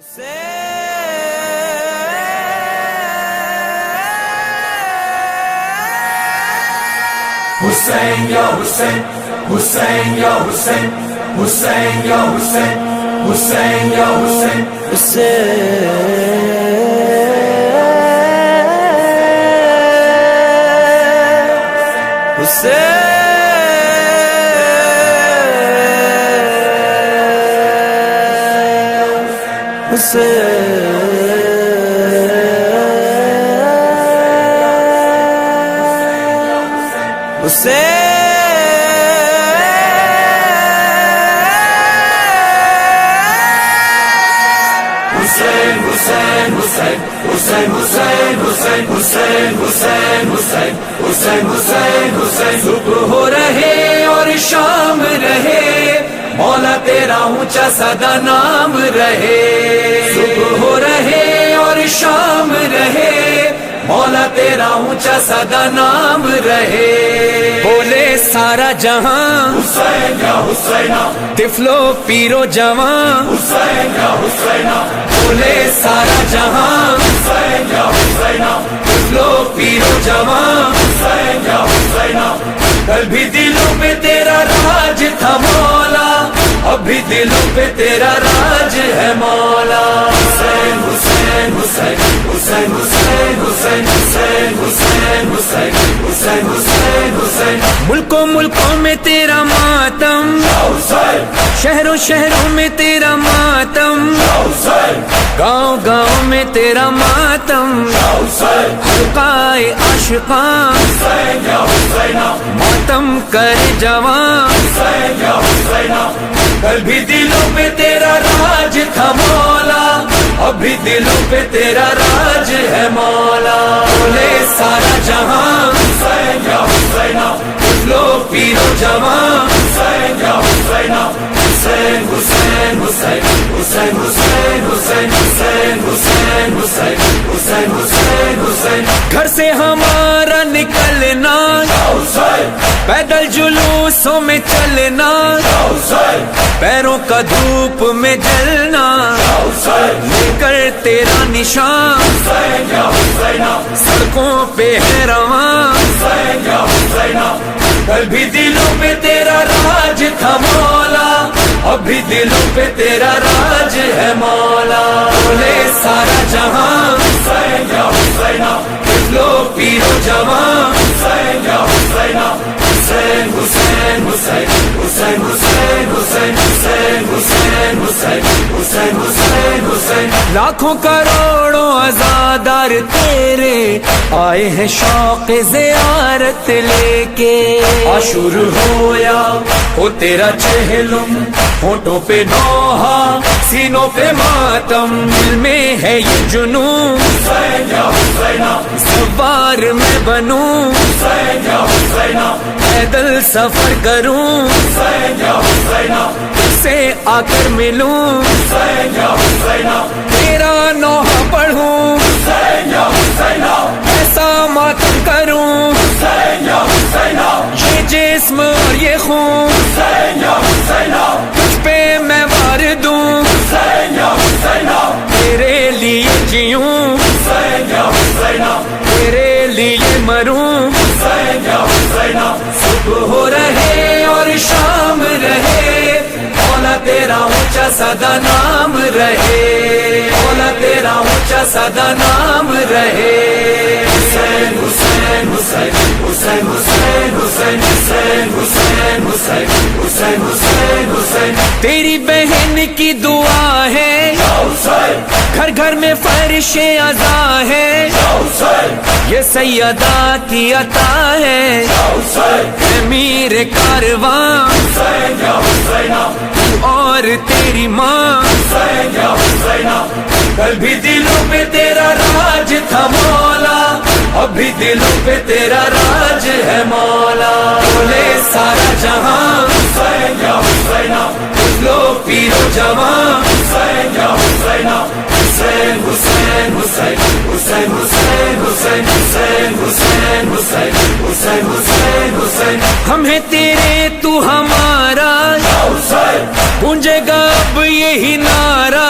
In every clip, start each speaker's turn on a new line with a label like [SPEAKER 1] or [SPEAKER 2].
[SPEAKER 1] Hussein ya Hussein, Hussein ya Hussein, Hussein ya Hussein, Hussein ya Hussein, Hussein, Hussein, Hussein, Hussein, Hussein, Hussein, Hussein, Hussein, Hussein, Hussein, Hussein, Hussein, Hussein, Hussein. صبح ہو رہے اور شام رہے، مولا تیرا اونچا سدا نام رہے. صبح ہو رہے اور شام رہے، مولا تیرا اونچا سدا نام رہے. بولے سارا جہاں حسین یا حسینہ، طفلو پیرو جوان حسین یا حسینہ. بولے سارا جہاں حسین یا حسینہ، طفلو پیرو جوان حسین یا حسینہ. کل بھی دلوں پہ تیرا راج تھا مولا، اب بھی دلوں پہ تیرا راج ہے مولا. حسین حسین حسین حسین حسین حسین حسین حسین حسین حسین حسین حسین. ملکوں ملکوں میں تیرا ماتم، شہروں شہروں میں تیرا ماتم، گاؤں گاؤں میں تیرا ماتم. حلقائے عاشقاں ماتم کر جوان. کل بھی دلوں پہ تیرا راج تھا مولا، اب بھی دلوں پہ تیرا راج ہے مولا. بولے سارا جہاں حسین یا حسینہ، لو پیرو جوان حسین یا حسینہ. حسین حسین حسین حسین حسین حسین حسین حسین حسین حسین حسین حسین. گھر سے ہمارا نکلنا، پیدل جلوسوں میں چلنا، پیروں کا دھوپ میں جلنا، لے کر تیرا نشان سڑکوں پہ ہے رواں. کل بھی دلوں پہ تیرا راج تھا مولا، اب بھی دلوں پہ تیرا راج ہے مولا. بولے سارا جہاں حسین یا حسینہ، لو پیرو جوان حسین یا حسینہ. حسین حسین حسین حسین حسین حسین حسین حسین حسین حسین حسین حسین. لاکھوں کروڑوں عزادار تیرے آئے ہیں شوق زیارت لے کے. عاشور ہویا وہ تیرا چہلم، ہونٹوں پہ نوحہ سینوں پہ ماتم. دل میں ہے یہ جنون سوار میں بنوں، پیدل سفر کروں، سے آ کر ملوں، تیرا نوحہ پڑھوں، ایسا ماتم کروں. یہ جسم اور یہ خون تجھ پہ میں وار دوں، تیرے لیے جیوں، تیرے لیے مروں. صبح ہو رہے اور شام رہے، مولا تیرا اونچا سدا نام رہے، مولا تیرا اونچا سدا نام رہے. حسین حسین حسین حسین حسین حسین حسین حسین حسین حسین حسین حسین. تیری بہن کی دعا ہے، گھر گھر میں فرش عزا ہے، یہ سیدہ کی عطا ہے، امیر کارواں اور تیری ماں. کل بھی دلوں پہ تیرا راج تھا مولا، اب بھی دلوں پہ تیرا راج ہے مولا. بولے سارا جہاں حسین یا حسینہ، لو پیرو جوان حسین یا حسینہ. حسین حسین حسین حسین حسین حسین حسین حسین حسین حسین حسین حسین. ہم ہیں تیرے تو ہمارا، گونجے گا اب یہی نعرہ،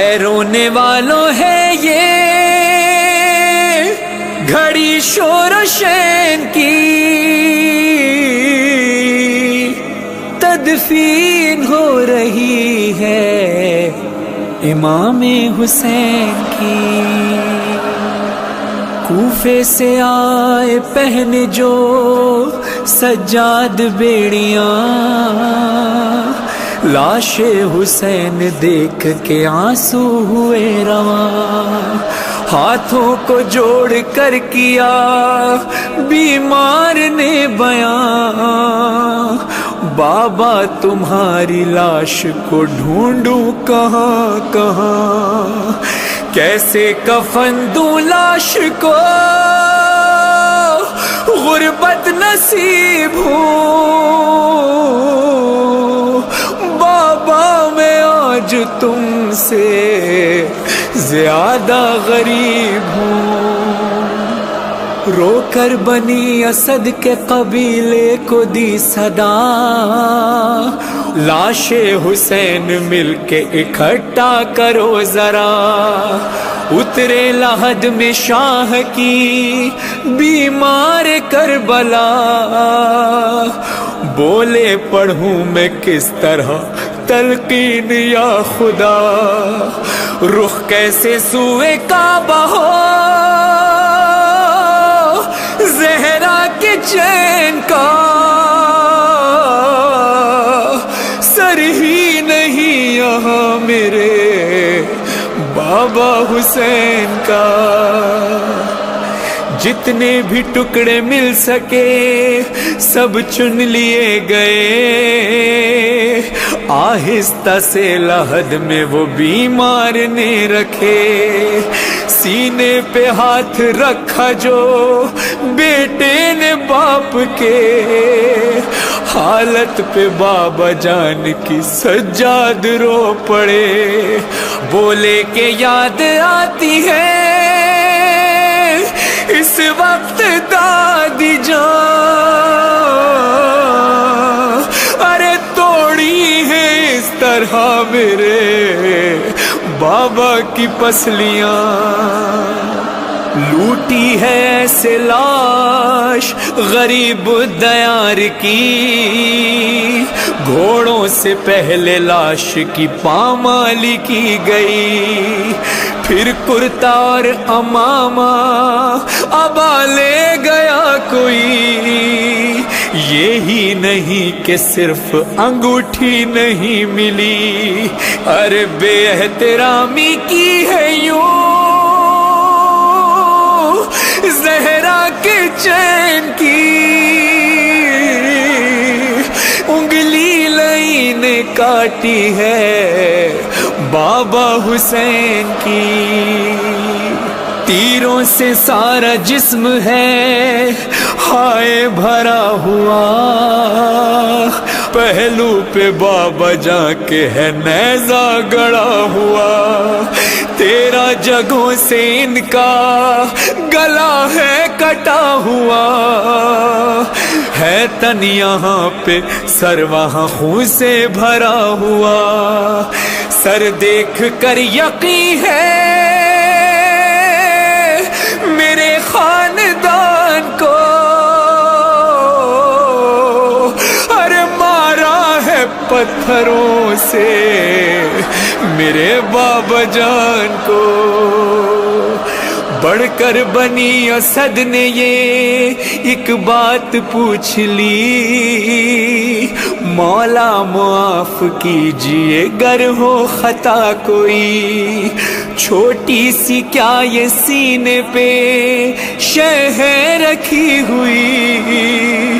[SPEAKER 1] ہے رونے والوں ہے یہ گھڑی شور و شین کی، تدفین ہو رہی ہے امام حسین کی۔ کوفے سے آئے پہن جو سجاد بیڑیاں، لاش حسین دیکھ کے آنسو ہوئے رواں، ہاتھوں کو جوڑ کر کیا بیمار نے بیان، بابا تمہاری لاش کو ڈھونڈوں کہاں کہاں، کیسے کفن دوں لاش کو غربت نصیب ہوں، بابا میں آج تم سے زیادہ غریب ہوں۔ رو کر بنی اسد کے قبیلے کو دی صدا، لاش حسین مل کے اکٹھا کرو ذرا، اترے لحد میں شاہ کی بیمار کربلا، بولے پڑھوں میں کس طرح تلقین یا خدا، رخ کیسے سوئے کعبہ ہو زہرا کے چین کا، سر ہی نہیں یہاں میرے بابا حسین کا، جتنے بھی ٹکڑے مل سکے سب چن لیے گئے، آہستہ سے لحد میں وہ بیمار نے رکھے، سینے پہ ہاتھ رکھا جو بیٹے نے باپ کے، حالت پہ بابا جان کی سجاد رو پڑے، بولے کہ یاد آتی ہے اس وقت دادی جان، ارے توڑی ہے اس طرح میرے بابا کی پسلیاں، لوٹی ہے ایسے لاش غریب دیار کی، گھوڑوں سے پہلے لاش کی پامالی کی گئی، پھر کرتا اور امامہ ابا لے گیا کوئی، یہی نہیں کہ صرف انگوٹھی نہیں ملی، ارے بے احترامی کی ہے یوں زہرا کے چین کی، انگلی لئی نے کاٹی ہے بابا حسین کی، تیروں سے سارا جسم ہے ہائے بھرا ہوا، پہلو پہ بابا جا کے ہے نیزہ گڑا ہوا، 13 جگہوں سے ان کا گلا ہے کٹا ہوا، ہے تن یہاں پہ سر وہاں خون سے بھرا ہوا، سر دیکھ کر یقین ہے میرے خاندان کو، ارے مارا ہے پتھروں سے میرے بابا جان کو، بڑھ کر بنی اسد نے یہ ایک بات پوچھ لی، مولا معاف کیجئے گر ہو خطا کوئی، چھوٹی سی کیا یہ سینے پہ شے ہے رکھی ہوئی،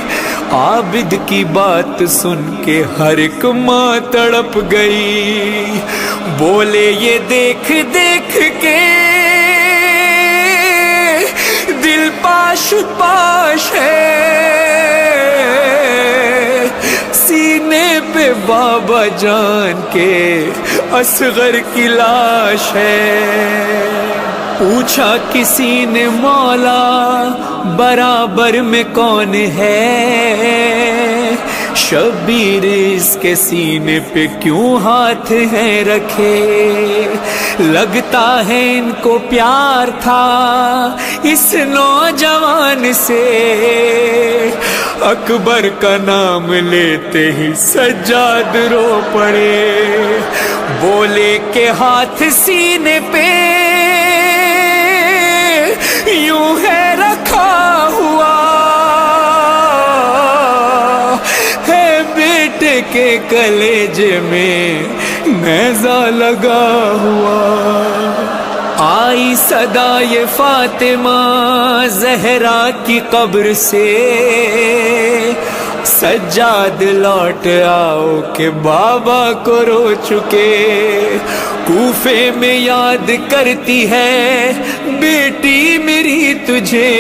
[SPEAKER 1] عابد کی بات سن کے ہر ایک ماں تڑپ گئی، بولے یہ دیکھ دیکھ کے دل پاش پاش ہے، سینے پہ بابا جان کے اصغر کی لاش ہے، پوچھا کسی نے مولا برابر میں کون ہے، شبیر اس کے سینے پہ کیوں ہاتھ ہیں رکھے؟ لگتا ہے ان کو پیار تھا اس نوجوان سے، اکبر کا نام لیتے ہی سجاد رو پڑے، بولے کہ ہاتھ سینے پہ یوں ہے رکھا ہوا، ہے بیٹے کے کلیجے میں نیزہ لگا ہوا۔ آئی صدا یہ فاطمہ زہرا کی قبر سے، سجاد لوٹ آؤ کہ بابا کو رو چکے، کوفے میں یاد کرتی ہے بیٹی میری تجھے،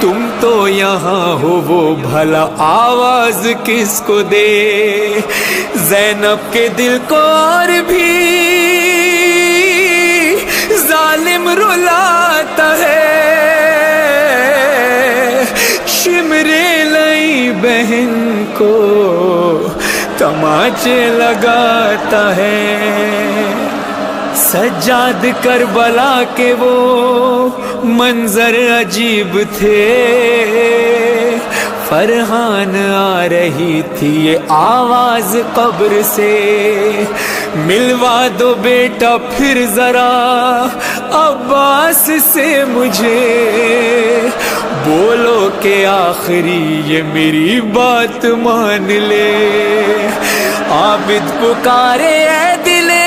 [SPEAKER 1] تم تو یہاں ہو وہ بھلا آواز کس کو دے؟ زینب کے دل کو اور بھی ظالم رلاتا ہے، شمرے لئی بہن کو تماچے لگاتا ہے۔ سجاد کربلا کے وہ منظر عجیب تھے، فرحان آ رہی تھی یہ آواز قبر سے، ملوا دو بیٹا پھر ذرا عباس سے مجھے، بولو کہ آخری یہ میری بات مان لے، عابد پکارے اے دلے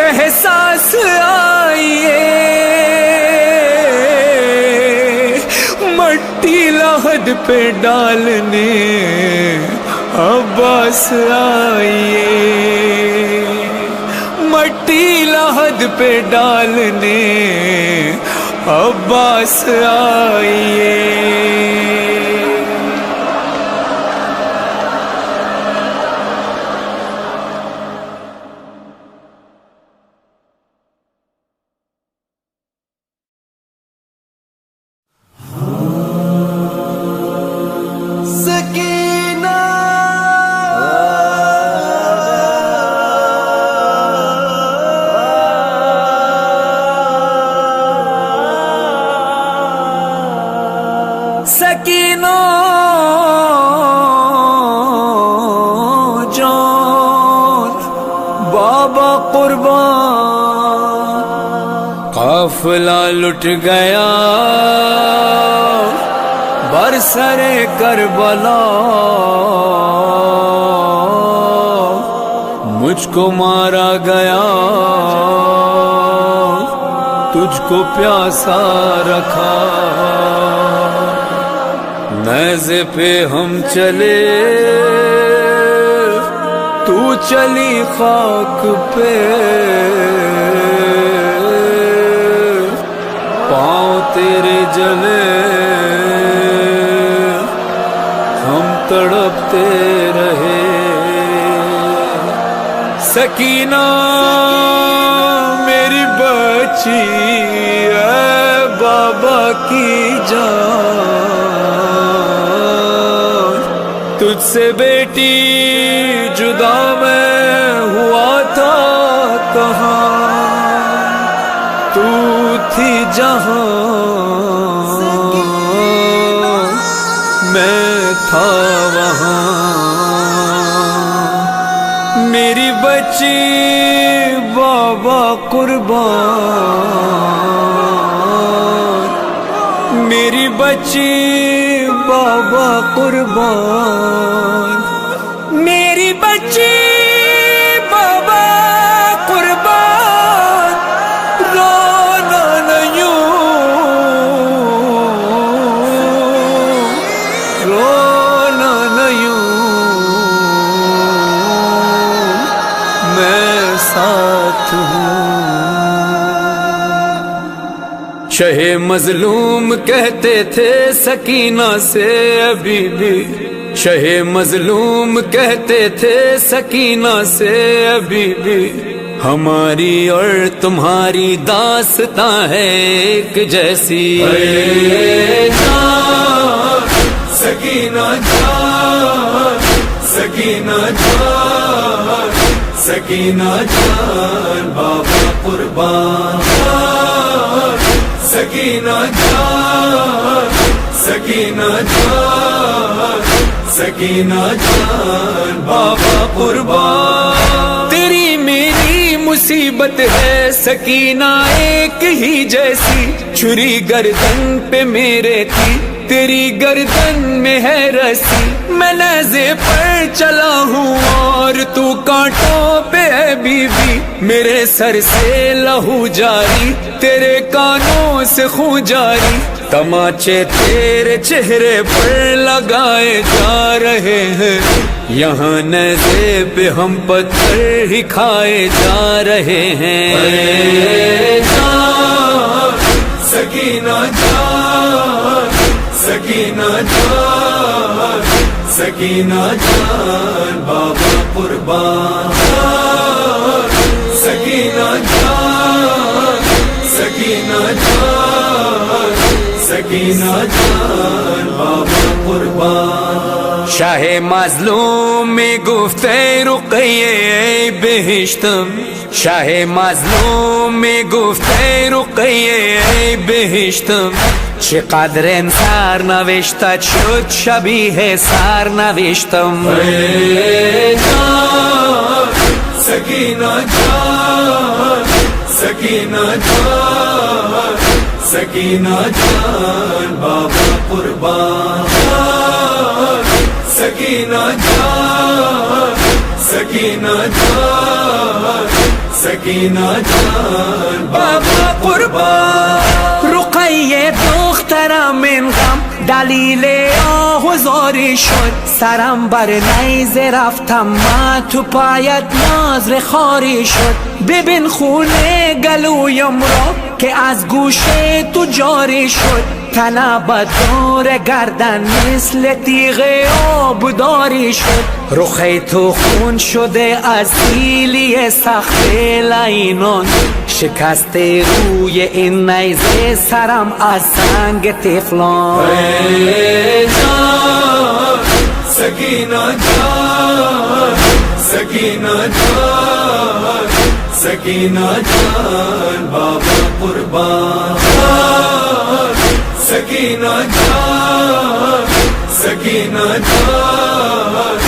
[SPEAKER 1] احساس آئیے، مٹی لحد پہ ڈالنے عباس آئیے، مٹی لحد پہ ڈالنے عباس آئیے۔ سکینہ جان بابا قربان، قافلہ لٹ گیا برسر کربلا، مجھ کو مارا گیا تجھ کو پیاسا رکھا، نیزے پہ ہم چلے تو چلی خاک پہ، پاؤں تیرے جلے ہم تڑپتے رہے۔ سکینہ میری بچی اے بابا کی جان، تجھ سے بیٹی جدا میں ہوا تھا کہاں، تو تھی جہاں میں تھا وہاں، میری بچی بابا قربان، میری بچی بابا قربان، میری بچی بابا قربان، رونا نہ یوں، رونا نہ یوں، میں ساتھ ہوں۔ شہ مظلوم کہتے تھے سکینہ سے ابھی بھی، شہ مظلوم کہتے تھے سکینہ سے ابھی بھی، ہماری اور تمہاری داستاں ہے ایک جیسی، سکینہ جان، سکینہ جان، سکینہ جان بابا قربان، سکینہ جان، سکینہ جان، سکینہ جان بابا قربان۔ تیری میری مصیبت ہے سکینہ ایک ہی جیسی، چھری گردن پہ میرے تھی تیری گردن میں ہے رسی، میں نیزے پر چلا ہوں اور تو کانٹوں پہ ہے بیوی، میرے سر سے لہو جاری تیرے کانوں سے خون جاری، تماچے تیرے چہرے پر لگائے جا رہے ہیں، یہاں نیزے پہ ہم پتھر ہی کھائے جا رہے ہیں۔ سکینہ جان، سکینہ جان، سکینہ جان بابا قربان، سکینہ جان، سکینہ جان، سکینہ جان بابا قربان۔ شاہ مظلوم میں گفتے رقیے بہشتم، شاہ مظلوم میں گفته رقیه بهشتم، چقدر انصار نوشتت شد شبیه سر نوشتم. جان سکینہ جان، سکینہ جان، سکینہ جان بابا قربان، سکینہ جان، سکینہ جان، سکینہ جان بابا قربان.
[SPEAKER 2] رقیه دخترم من غم دلیل آهوزاری شد، سرم بر نیزه رفتم من تو پایت ناظر خاری شد، ببین خونه گلویم را که از گوشه تو جاری شد، تنبت دور گردن مثل تیغ آبداری شد، رخ تو خون شده از سیلی سخت لعینان، شکست روی این نیزه سرم از سنگ تفلان.
[SPEAKER 1] جان سکینہ جان، سکینہ جان، سکینہ جان بابا قربان، سکینہ جان، سکینہ جان،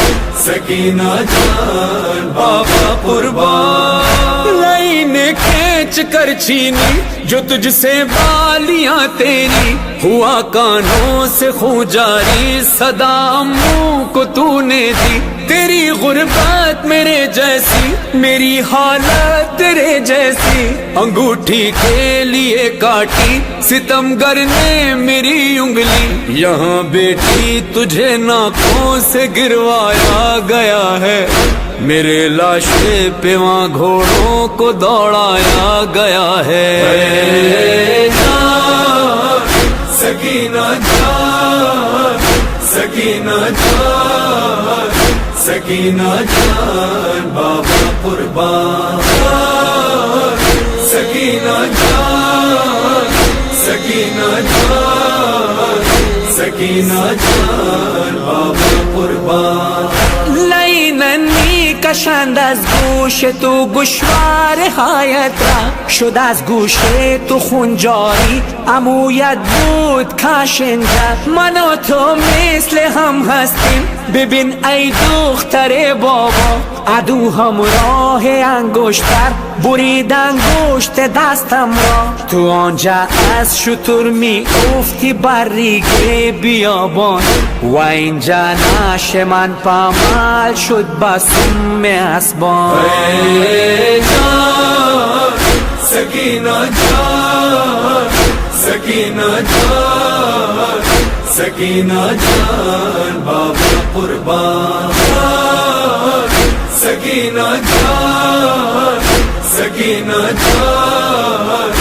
[SPEAKER 1] سکینہ جان بابا قربان.
[SPEAKER 2] لائن کھینچ کر چھینی جو تجھ سے بالیاں تیری، ہوا کانوں سے خون جاری صدا منہ کو تو نے دی، تیری غربت میرے جیسی میری حالت تیرے جیسی، انگوٹھی کے لیے کاٹی ستمگر نے میری انگلی، یہاں بیٹی تجھے ناکوں سے گروایا گیا ہے، میرے لاشے پہ وہاں گھوڑوں کو دوڑایا گیا ہے.
[SPEAKER 1] جان سکینہ جان، سکینہ جان، سکینہ جان بابا قربان، سکینہ جان، سکینہ جان، سکینہ جان بابا قربان.
[SPEAKER 2] لیننی کشند از گوش تو گوشوار حیات را، شد از گوش تو خون جاری عمویت بود کشنده، من و تو مثل هم هستیم ببین ای دختر بابا، عدو همراه انگشتر برید انگشت دستم را، تو آنجا از شتر می افتی بر ریگ بیابان، و اینجا نعش من پامال شد بسم اسبان.
[SPEAKER 1] جان سکینہ جان، سکینہ جان، سکینہ جان بابا قربان، سکینہ جان، سکینہ جان،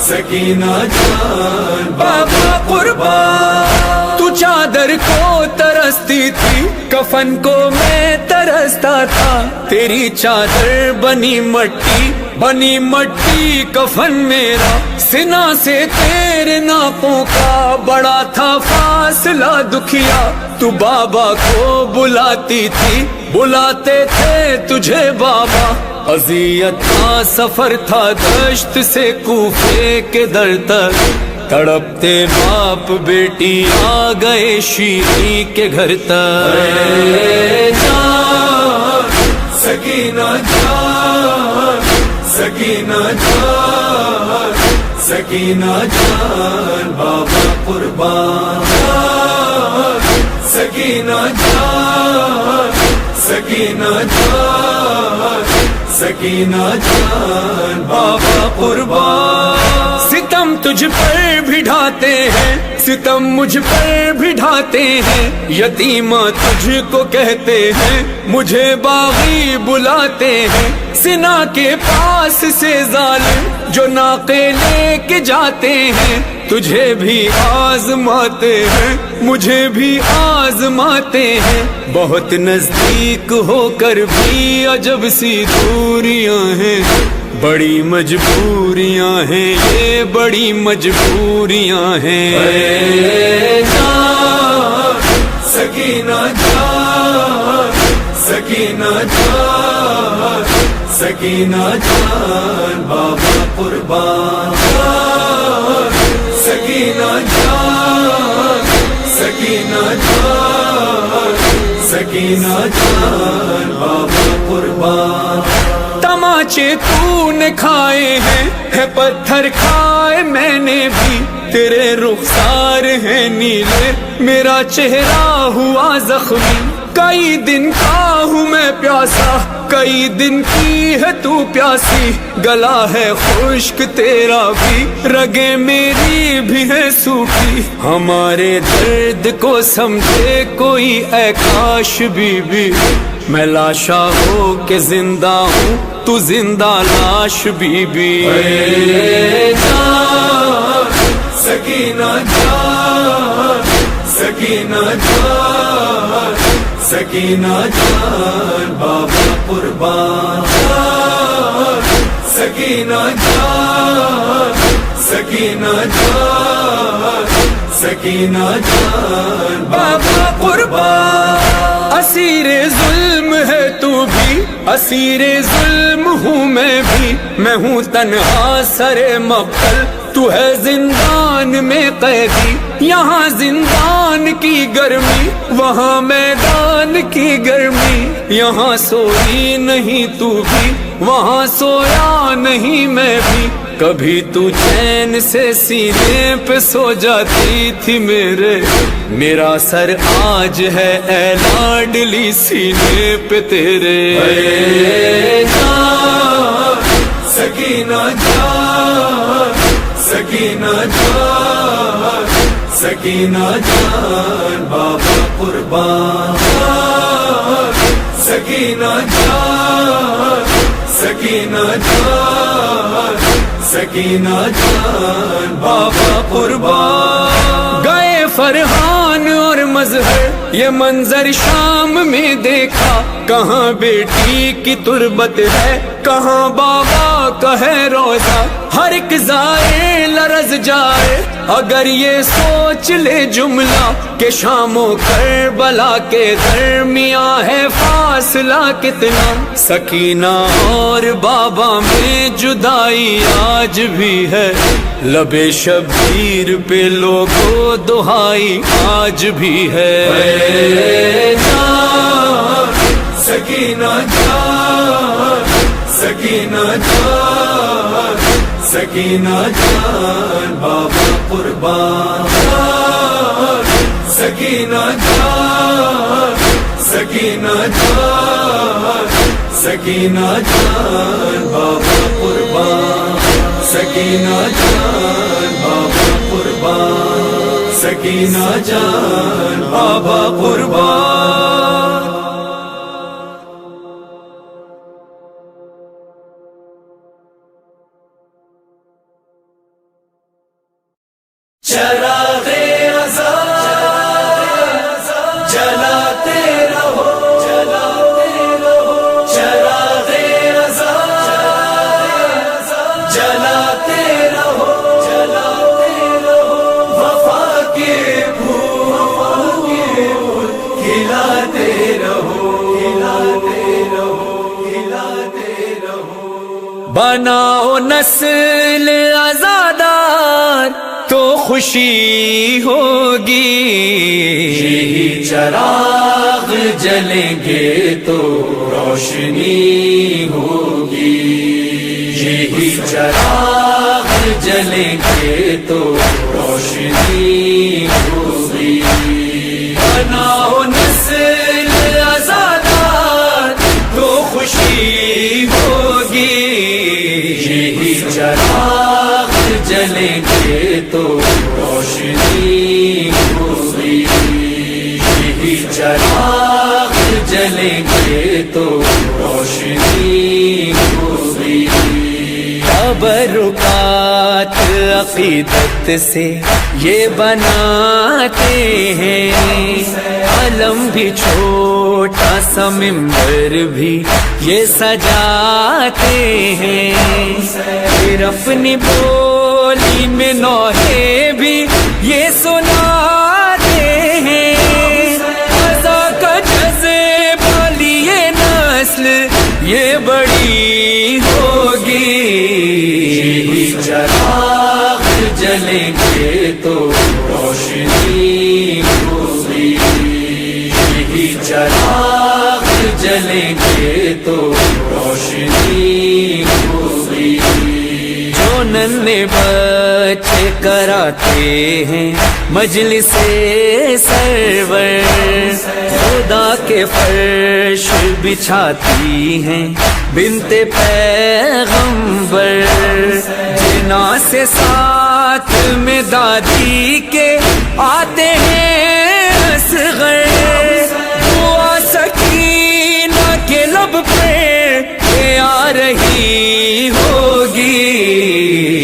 [SPEAKER 1] سکینہ جان بابا قربان.
[SPEAKER 2] تو چادر کو ترستی تھی کفن کو میں ترستا تھا، تیری چادر بنی مٹی
[SPEAKER 1] بنی مٹی کفن میرا سنا سے تیرے ناپوں کا بڑا تھا فاصلہ دکھیا تو بابا کو بلاتی تھی بلاتے تھے تجھے بابا اذیت کا سفر تھا دشت سے کوفے کے در تک تڑپتے باپ بیٹی آ گئے شیری کے گھر تک جان سکینہ جان سکینہ جان سکینہ جان بابا قربان سکینہ جان سکینہ جان سکینہ جان بابا قربان ستم تجھ پر بھی ڈھاتے ہیں ستم مجھ پر بھی ڈھاتے ہیں یتیمہ تجھ کو کہتے ہیں مجھے باغی بلاتے ہیں سنا کے پاس سے ظالم جو ناقے لے کے جاتے ہیں تجھے بھی آزماتے ہیں مجھے بھی آزماتے ہیں بہت نزدیک ہو کر بھی عجب سی دوریاں ہیں بڑی مجبوریاں ہیں یہ بڑی مجبوریاں ہیں جان سکینہ جان سکینہ جان سکینہ جان بابا قربان سکینہ جان سکینہ جان سکینہ جان بابا قربان تماچے تو نے کھائے ہیں ہے پتھر کھائے میں نے بھی تیرے رخسار ہیں نیلے میرا چہرہ ہوا زخمی کئی دن کا ہوں میں پیاسا کئی دن کی ہے تو پیاسی گلا ہے خشک تیرا بھی رگیں میری بھی ہے سوکھی ہمارے درد کو سمجھے کوئی اے کاش بی بی میں لاشا ہو کہ زندہ ہوں تو زندہ لاش بی بی جان سکینہ جان سکینہ جان سکینہ جان بابا قربان سکینہ جان سکینہ جان سکینہ جان بابا قربان اسیر ظلم ہے تو بھی اسیر ظلم ہوں میں ہوں تنہا سر مقتل تو ہے زندان میں قیدی یہاں زندان کی گرمی وہاں میدان کی گرمی یہاں سوئی نہیں تو بھی وہاں سویا نہیں میں بھی کبھی تو چین سے سینے پہ سو جاتی تھی میرا سر آج ہے اے لاڈلی سینے پہ تیرے جان سکینہ جان سکینہ جان سکینہ جان بابا قربان سکینہ جان سکینہ جان سکینہ جان بابا قربان گئے فرحان اور مظہر یہ منظر شام میں دیکھا کہاں بیٹی کی تربت ہے کہاں بابا کا ہے روزہ ہر ایک ضائع لرز جائے اگر یہ سوچ لے جملہ کہ شام و کربلا کے درمیان ہے فاصلہ کتنا سکینہ اور بابا میں جدائی آج بھی ہے لب شبیر پہ لوگوں دہائی آج بھی ہے جان سکینہ جان سکینہ جان سکینہ جان بابا قربان سکینہ جان سکینہ جان سکینہ جان بابا قربان سکینہ جان بابا قربان سکینہ جان بابا قربان چراغے رضا جلاتے رہو چراغے رضا
[SPEAKER 2] بناؤ نسل آزادار تو خوشی ہوگی.
[SPEAKER 1] یہی چراغ جلیں گے تو روشنی ہوگی. یہی چراغ جلیں گے تو روشنی ہوگی. بناؤ نسل آزادار تو خوشی ہوگی. یہی چراغ جلیں گے تو روشنی ہوگی. یہی چراغ جلیں گے تو روشنی ہوگی.
[SPEAKER 2] تبرکات عقیدت سے یہ بناتے ہیں، علم بھی چھوٹا سا منبر بھی یہ سجاتے ہیں، پھر اپنی بولی میں نوحے بھی یہ سناتے ہیں. فضا کا جذبہ لیے نسل یہ بڑی ہوگی.
[SPEAKER 1] یہی چراغ جلیں گے تو روشنی ہوگی. یہی چراغ جلیں گے تو روشنی ہوگی.
[SPEAKER 2] جو ننھے بچے کراتے ہیں مجلس سرور، خدا کے فرش بچھاتی ہیں بنت پیغمبر. جنا سے ساتھ میں دادی کے آتے ہیں اصغر، دعا سکینہ کے لب پہ یہ آ رہی ہوگی.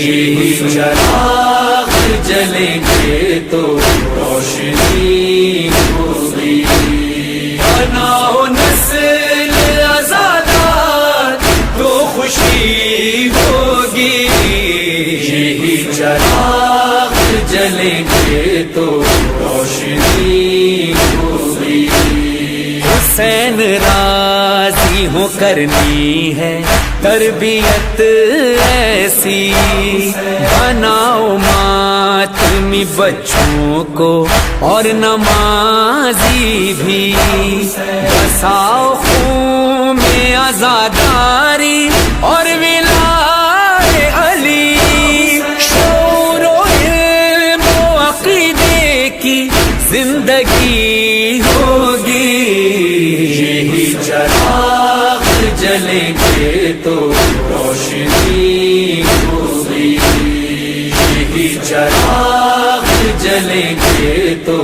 [SPEAKER 1] یہی چراغ جلیں گے تو روشنی ہوگی. بناؤ نسل آزادار تو خوشی ہوگی. یہی چراغ جلیں گے تو روشنی ہوگی.
[SPEAKER 2] حسین راضی ہو کرنی ہے تربیت ایسی، بناؤ ماتمی بچوں کو اور نمازی بھی، بساؤ خون میں آزاداری اور ولائے علی. شعور و علم و عقیدے کی زندگی ہوگی.
[SPEAKER 1] یہی چراغ جلیں گے تو روشنی ہوگی. یہی چراغ جلیں گے تو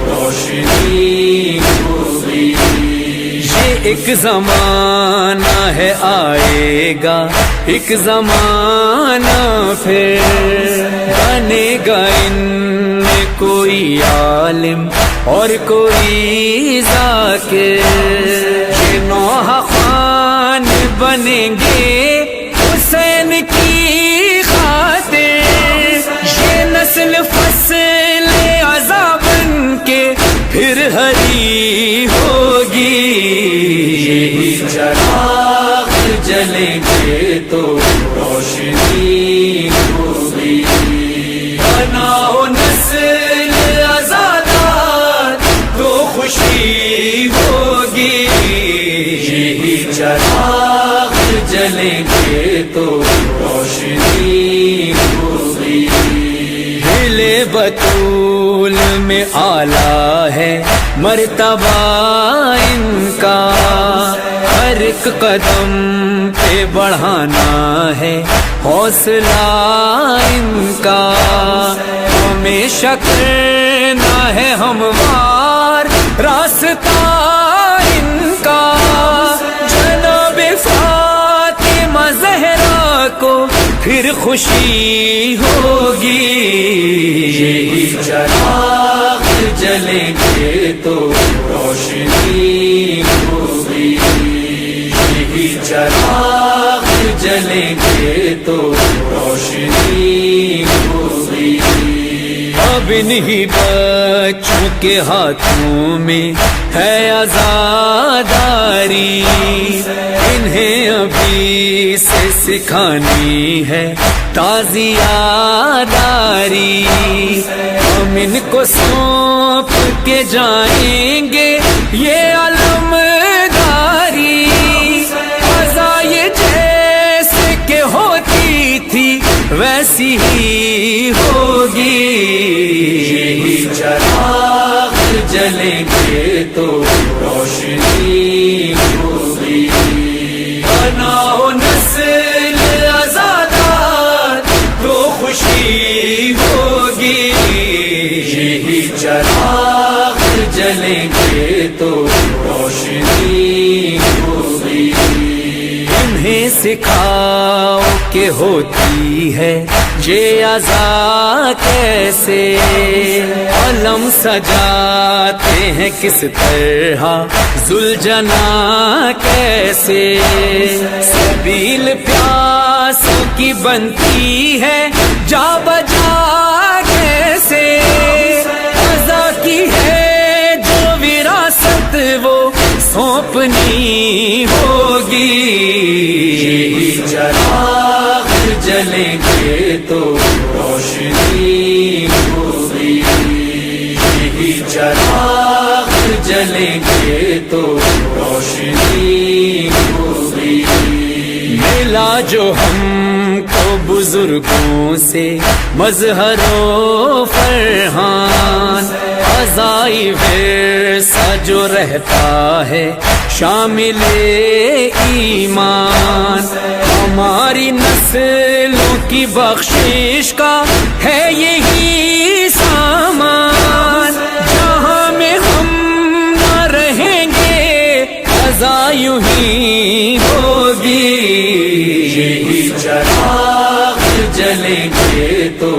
[SPEAKER 1] روشنی ہوگی.
[SPEAKER 2] یہ ایک زمانہ ہے آئے گا، ایک زمانہ پھر بنے گا ان میں کوئی عالم اور کوئی ذاکر. یہ نوحہ خوان بنیں گے حسین کی خاطر، یہ نسل فصل عذاب بن کے پھر ہری ہوگی.
[SPEAKER 1] یہی چراغ جلیں گے تو روشنی ہوگی. بناؤ نسل آزادار تو خوشی ہوگی. یہی چراغ جلیں گے تو روشنی ہوگی.
[SPEAKER 2] دل بطول میں آلہ ہے مرتبہ ان کا، ہر ایک قدم پہ بڑھانا ہے حوصلہ ان کا. ہمیشہ کرنا ہے ہموار راستہ ان کا، جناب فاطمہ زہرا کو پھر خوشی ہوگی.
[SPEAKER 1] یہی چراغ جلیں گے تو روشنی ہوگی. یہی چراغ جلیں گے تو روشنی ہوگی.
[SPEAKER 2] اب انہی بچوں کے ہاتھوں میں ہے آزاداری، انہیں ابھی سے سکھانی ہے تازیاداری، ہم ان کو سونپ کے جائیں گے یہ علمداری، فضا یہ جیسے کہ ہوتی تھی ویسی ہی ہوگی، یہی چراغ جلیں گے تو روشنی ہوگی، بنا ہو نسل آزادار تو خوشی ہوگی، یہی چراغ جلیں گے تو روشنی ہوگی، انہیں سکھاؤ کہ ہوتی ہے یہ عزا کیسے، علم سجاتے ہیں کس طرح، ذوالجنا کیسے، سبیل پیاسوں کی بنتی ہے جا بجا کیسے، عزا کی ہے جو وراثت وہ سونپنی ہوگی، یہی چراغ جلیں گے تو روشنی ہوگی، یہی چراغ جلیں گے تو روشنی ہوگی، ملا جو ہم کو بزرگوں سے مظہر و فرحان، عزائی ورثہ جو رہتا ہے شامل ایمان، ہماری نسلوں کی بخشش کا ہے یہی سامان، جہاں میں ہم نہ رہیں گے عزا یوں ہی ہوگی، یہی چراغ جلیں گے تو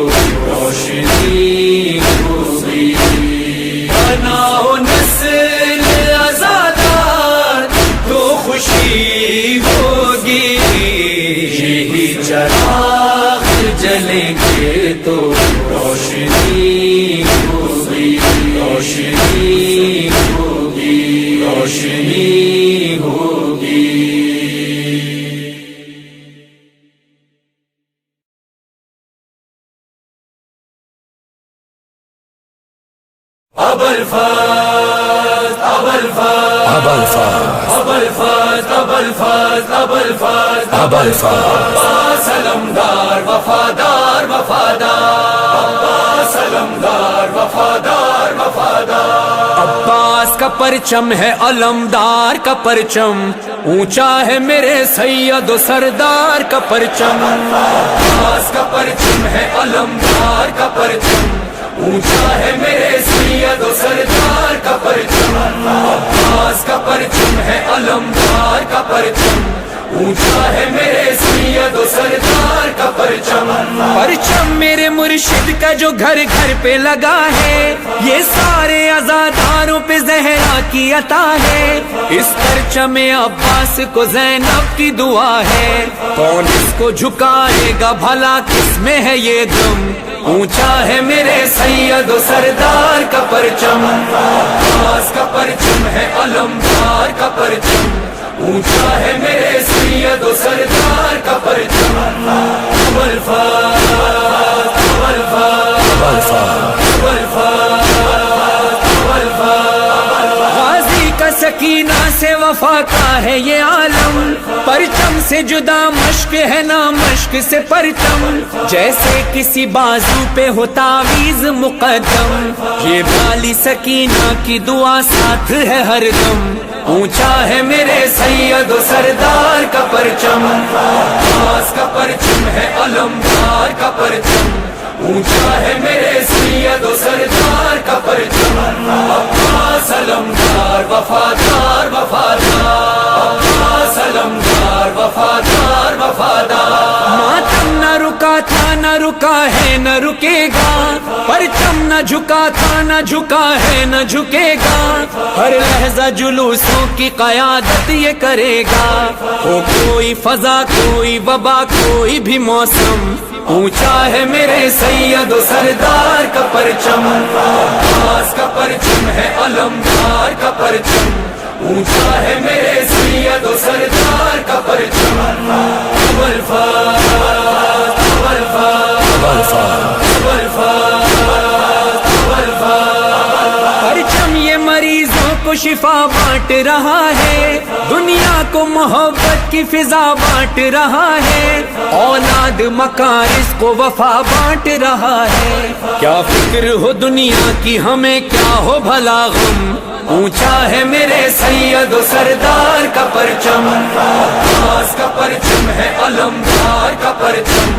[SPEAKER 2] روشنی ہوگی، بنا ہو نسل آزادار تو خوشی ہوگی، یہی چراغ جلیں گے تو روشنی ہوگی، روشنی ہوگی، روشنی ہوگی۔
[SPEAKER 1] ابوالفضل ابوالفضل ابوالفضل ابوالفضل ابوالفضل ابوالفضل عباس علمدار وفادار وفادار، عباس علمدار وفادار وفادار،
[SPEAKER 2] عباس کا پرچم ہے علمدار کا پرچم، اونچا ہے میرے سید و سردار کا پرچم،
[SPEAKER 1] عباس کا پرچم ہے علمدار کا پرچم، اونچا ہے میرے سید و سردار کا پرچم، عباس کا پرچم ہے علمدار کا پرچم، اونچا ہے میرے سید و سردار کا پرچم،
[SPEAKER 2] پرچم میرے مرشد کا جو گھر گھر پہ لگا ہے، یہ سارے عزاداروں پہ زہرا کی عطا ہے، اس پرچم عباس کو زینب کی دعا ہے، کون اس کو جھکائے گا بھلا کس میں ہے یہ دم، اونچا ہے میرے سید و سردار کا پرچم،
[SPEAKER 1] عباس کا پرچم ہے علمدار کا پرچم، اونچا ہے میرے سید و سردار کا پرچم، ابوالفضل
[SPEAKER 2] غازی کا سکینہ سے وفا کا ہے یہ عالم، پرچم سے جدا مشق ہے نا مشق سے پرچم، جیسے کسی بازو پہ ہو تعویذ مقدم، یہ بالی سکینہ کی دعا ساتھ ہے ہر دم، اونچا ہے میرے سید و سردار کا پرچم،
[SPEAKER 1] عباس کا پرچم ہے علمدار کا پرچم، اونچا ہے میرے سید و سردار کا پرچم، عباس علمدار وفادار وفادار، عباس علمدار وفادار وفادار،
[SPEAKER 2] ماتم نہ رکا تھا نہ رکا ہے نہ رکے گا، پرچم نہ جھکا تھا نہ جھکا ہے نہ جھکے گا، ہر لحظہ جلوسوں کی قیادت یہ کرے گا، ہو کوئی فضا کوئی وبا کوئی بھی موسم، اونچا ہے میرے سید و سردار کا پرچم،
[SPEAKER 1] عباس کا پرچم ہے علمدار کا پرچم، اونچا ہے میرے سید و سردار کا پرچم،
[SPEAKER 2] پرچم یہ مریضوں کو شفا بانٹ رہا ہے، دنیا کو محبت کی فضا بانٹ رہا ہے، اولاد مکارس کو وفا بانٹ رہا ہے۔ کیا فکر ہو دنیا کی ہمیں کیا ہو بھلا غم، اونچا ہے میرے سید و سردار کا پرچم،
[SPEAKER 1] عباس کا پرچم ہے علمدار کا پرچم،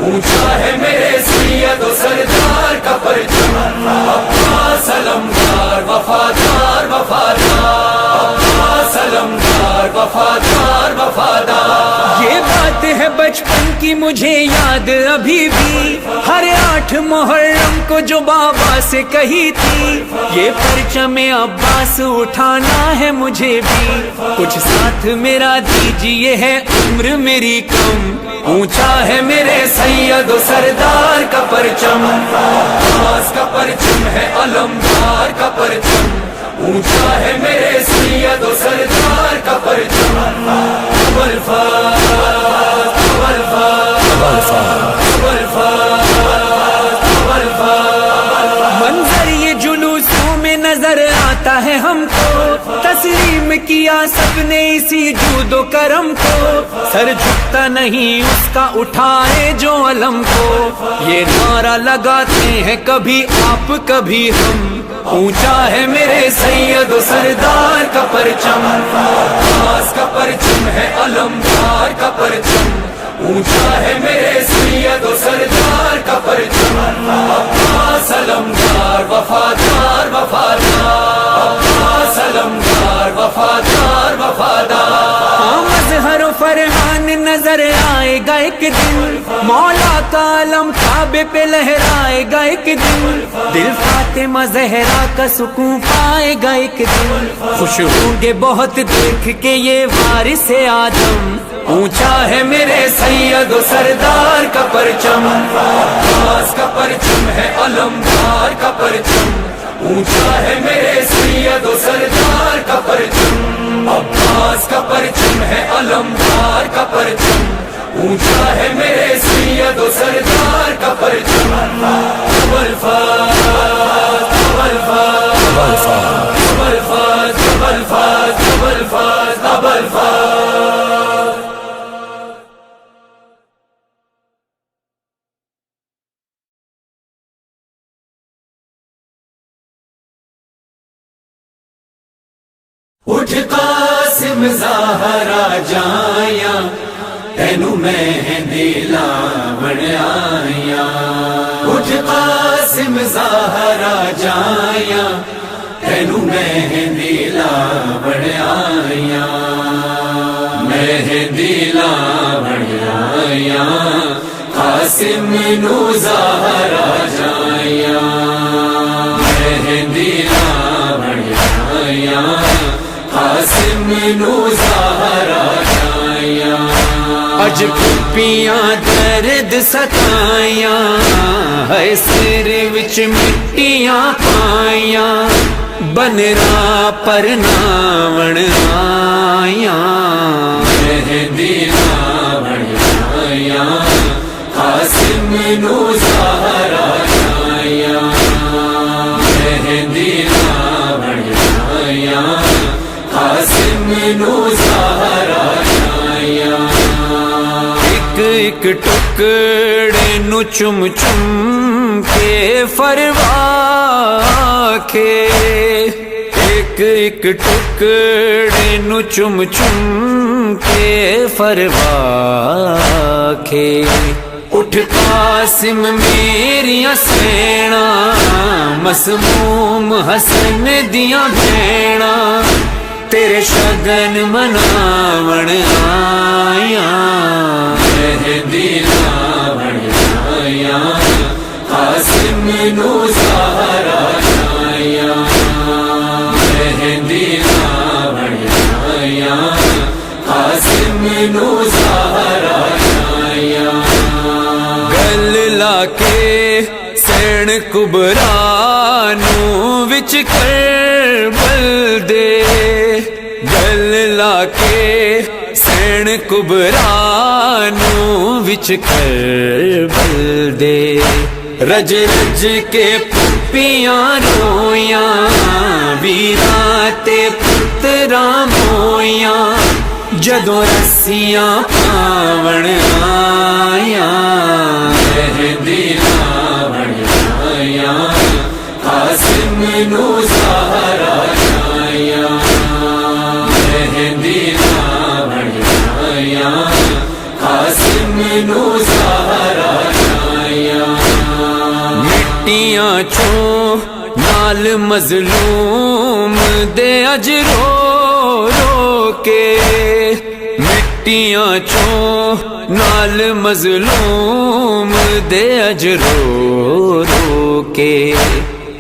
[SPEAKER 1] اونچا ہے میرے سید و سردار کا پرچم، عباس علمدار وفادار وفادار، عباس علمدار وفادار وفادار۔
[SPEAKER 2] یہ بات ہے بچپن کی مجھے یاد ابھی بھی، ہر 8 محرم کو جو بابا سے کہی تھی، یہ پرچم عباس اٹھانا ہے مجھے بھی، کچھ ساتھ میرا دیجیے ہے عمر میری کم،
[SPEAKER 1] اونچا ہے میرے سید و سردار کا پرچم، عباس کا پرچم ہے علمدار کا پرچم، اونچا ہے میرے سید و سردار کا پرچم،
[SPEAKER 2] منظر یہ جلوسوں میں نظر آتا ہے ہم کو، تسلیم کیا سب نے اسی جود و کرم کو، سر جھکتا نہیں اس کا اٹھائے جو علم کو، یہ نعرہ لگاتے ہیں کبھی آپ کبھی ہم،
[SPEAKER 1] اونچا ہے میرے سید و سردار کا پرچم، عباس کا پرچم ہے علمدار کا پرچم، اونچا ہے میرے سید و سردار کا پرچم، عباس علمدار وفادار وفادار، عباس علمدار وفادار وفادار۔
[SPEAKER 2] ہاں مظہر و فرحان نظر آئے گا ایک دن، مولا کا علم کعبے پہ لہرائے گا ایک دن، دل فاطمہ زہرا کا سکون پائے گا ایک دن، خوش ہوں گے بہت دیکھ کے یہ وارث آدم،
[SPEAKER 1] اونچا ہے میرے سید و سردار کا پرچم، عباس کا پرچم ہے علمدار کا پرچم، اونچا ہے میرے سید و سردار کا پرچم، عباس کا پرچم ہے علمدار کا پرچم، اونچا ہے میرے سید و سردار کا پرچم، اٹھ قاسم زہرا جایاں تینوں مہندی لاون آیاں، اٹھ قاسم زہرا جایاں تینوں مہندی لاون آیاں، مہندی لاون آیاں قاسم نو زہرا جایاں، مہندی لاون آیاں قاسم نو زہرا جایاں،
[SPEAKER 2] اج پھپیاں درد ستائیاں، ہے سر وچ مٹیاں پائیاں، بنرا پر ناون آیاں،
[SPEAKER 1] مہندی لاون آیاں قاسم نو زہرا جایاں، مہندی لاون آیاں قاسم نو زہرا جایاں،
[SPEAKER 2] ایک ایک ٹکڑے نو چم چم کے فروا کے، ایک ایک ٹکڑے نو چم چم کے فروا کے، اٹھ قاسم میریاں سینا، مسموم حسن دیاں بھیڑا، تیرے شگن مناون آیاں،
[SPEAKER 1] مہندی لاون آیاں قاسم نو زہرا جایاں، مہندی لاون آیاں قاسم نو زہرا جایاں،
[SPEAKER 2] گل لا کے سین کبرا نو وچ کربل دے، لا کے سین کبرانو وچ کربل دے رج رج کے پھپیاں رویاں ویراں تے پتراں مویاں جدوں رسیاں پاون آیاں مہندی لاون آیاں قاسم نو زہرا آیاں مہندی لاون آیاں قاسم نو زہرا آیاں مٹیاں چوں نال مظلوم دے اج رو رو کے مٹیاں چوں نال مظلوم دے اج رو رو کے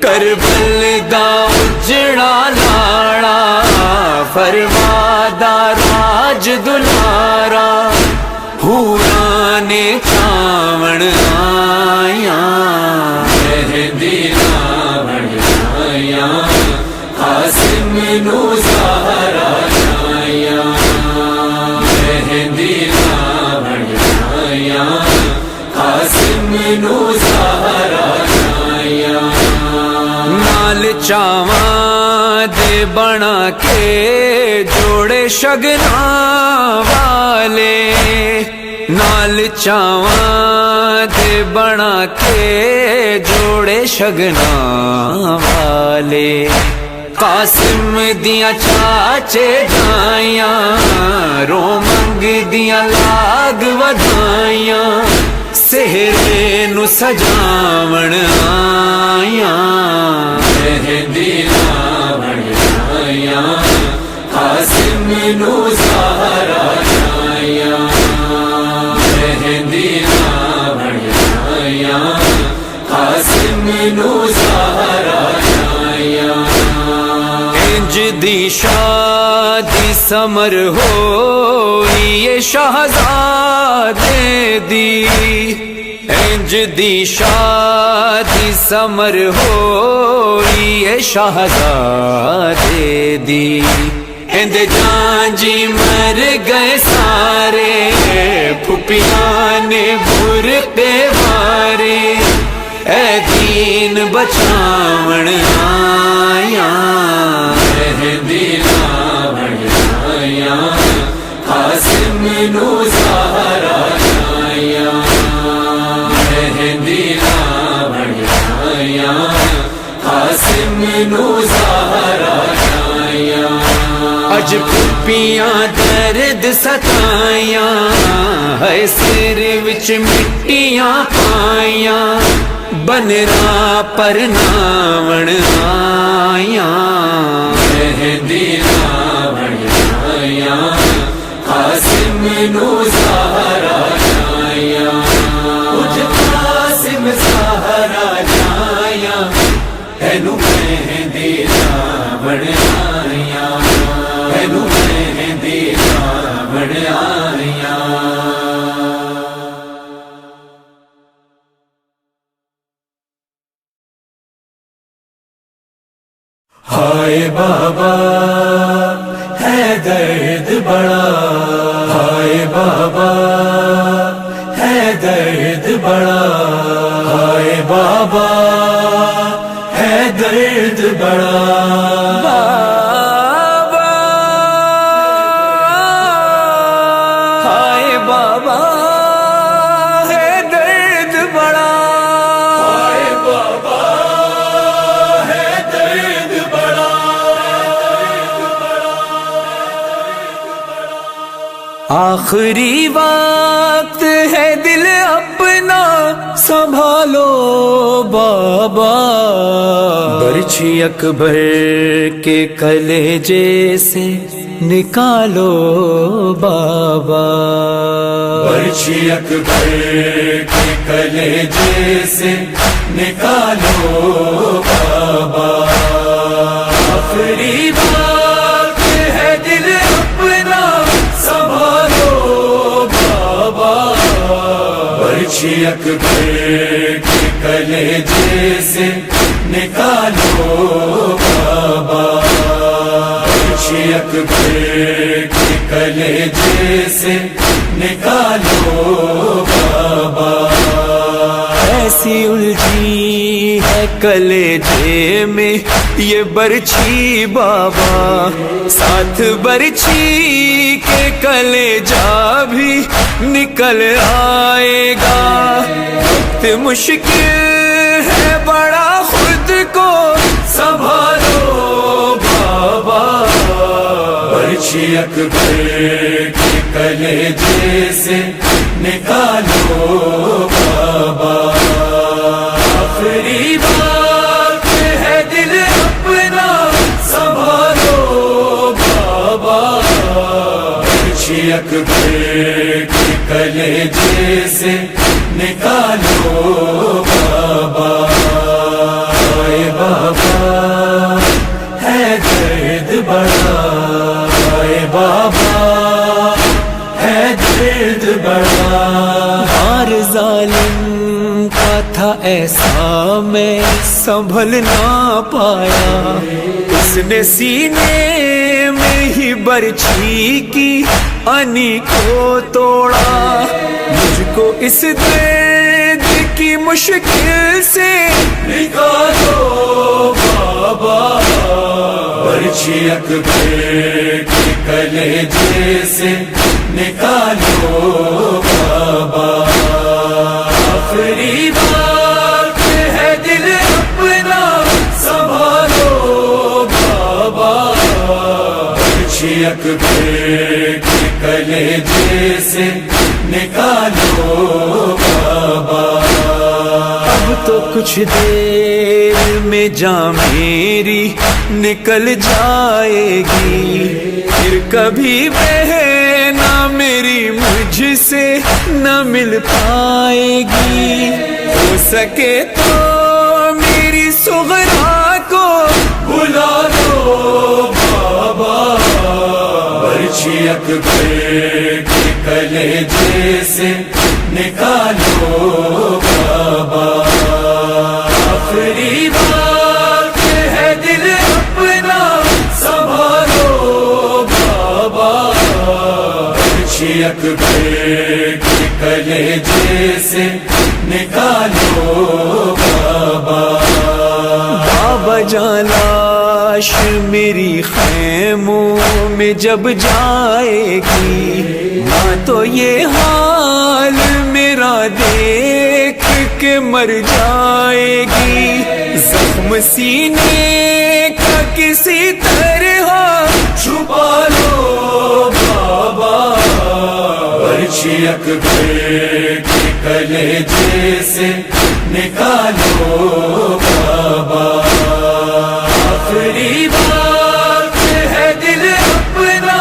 [SPEAKER 2] کربل دا اجڑا لاڑا فرمادا راج دلارا حوراں نے چاون آیاں مہندی لاون آیاں قاسم نو زہرا آیاں مہندی لاون آیاں قاسم نو زہرا آیاں نال چاواں دے بنا کے جوڑے شگناں والے نال چاواں دے بنا کے جوڑے شگناں والے قاسم دیاں چاچے جائیاں رو منگ دیاں لاگ ودائیاں سہرے نو سجاون آیاں مہندی لاون آیاں قاسم نو زہرا آیاں مہندی لاون آیاں قاسم نو زہرا آیاں انج دی شادی سمر ہوئی یہ شہزادے دی انج دی شادی سمر ہوئی یہ شہزادے دی اند جان جی مر گئے سارے پھپیاں نے برقے مارے اے دین بچاون آیاں مہندی لاون آیاں قاسم نو زہرا آیاں مہندی لاون آیاں قاسم نو زہرا آیاں اج پھپیاں درد ستائیاں ہے سر وچ مٹیاں پائیاں بنرا پرناون آیاں مہندی لاون آیاں قاسم نو زہرا آیاں کچھ قاسم زہرا آیاں اینو مہندی لاون آیاں اینو مہندی لاون آیاں ہائے بابا ہے درد بڑا ہائے بابا ہے درد بڑا ہائے بابا ہے درد بڑا بابا ہائے بابا ہے درد بڑا ہائے بابا ہے درد بڑا آخری وقت ہے دل اپنا سنبھالو بابا برچھی اکبر کے کلیجے سے نکالو بابا برچھی اکبر کے کلیجے سے نکالو بابا آخری وقت ہے دل اپنا سنبھالو بابا برچھی اکبر کے کلیجے سے نکالو بابا برچھی
[SPEAKER 1] اکبر کے کلیجے سے نکالو بابا،
[SPEAKER 2] ایسی الجھی ہے کلیجے میں یہ برچھی بابا، ساتھ برچھی کے کلیجہ بھی نکل آئے گا، وقت مشکل ہے بڑا خود کو سنبھالو بابا،
[SPEAKER 1] برچھی اکبر کے کلیجے سے نکالو بابا، آخری بات ہے دل اپنا سنبھالو بابا، برچھی اکبر کے کلیجے سے نکالو بابا، اے بابا ہے درد بڑا، اے بابا ہے درد بڑا،
[SPEAKER 2] ہار ظالم کا تھا ایسا میں سنبھل نہ پایا، اس نے سینے میں ہی برچھی کی انی کو توڑا، مجھ کو اس درد کی مشکل سے
[SPEAKER 1] نکالو بابا، برچھی اکبر کے کلیجے سے نکالو بابا، آخری بات ہے دل اپنا سنبھالو بابا، برچھی اکبر کے کلیجے سے نکالو بابا،
[SPEAKER 2] اب تو کچھ دیر میں جان میری نکل جائے گی، پھر کبھی بہنا میری مجھ سے نہ مل پائے گی، ہو سکے تو میری صغرا کو
[SPEAKER 1] بلا لو بابا، برچھی اکبر کے کلیجے سے نکالو بابا، آخری بات ہے دل اپنا سنبھالو بابا، برچھی اکبر کے کلیجے سے نکالو بابا،
[SPEAKER 2] بابا جان لاش میری خیموں میں جب جائے گی، نہ تو یہ حال میرا دیکھ کے مر جائے گی، زخم سینے کا کسی طرح
[SPEAKER 1] چھپا لو بابا، برچھی اکبر کے کلیجے سے نکالو بابا، آخری بات ہے دل اپنا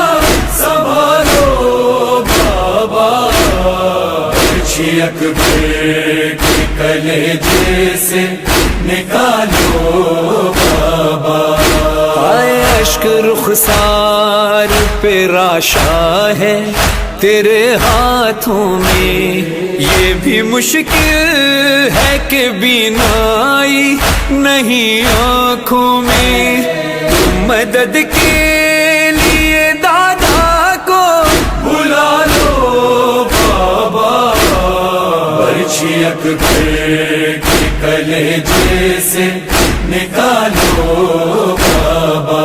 [SPEAKER 1] سنبھالو بابا، برچھی اکبر کے کلیجے سے نکالو بابا،
[SPEAKER 2] آئے اشک رخسار پہ راشا ہے تیرے ہاتھوں میں، یہ بھی مشکل ہے کہ بینائی نہیں آنکھوں میں، تم مدد کے لیے دادا کو
[SPEAKER 1] بلا لو بابا، برچھی اکبر کے کلیجے سے نکالو بابا،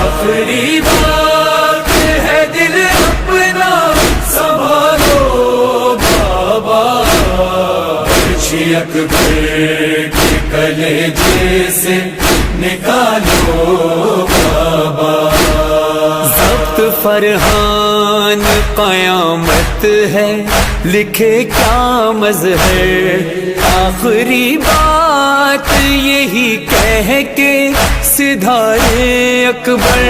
[SPEAKER 1] آخری بات ہے دل اپنا سنبھالو بابا، برچھی اکبر کے کلیجے سے نکالو بابا،
[SPEAKER 2] ضبط فرحان قیامت ہے لکھے کیا مظہر، آخری بات یہی کہہ کے سدھارے اکبر،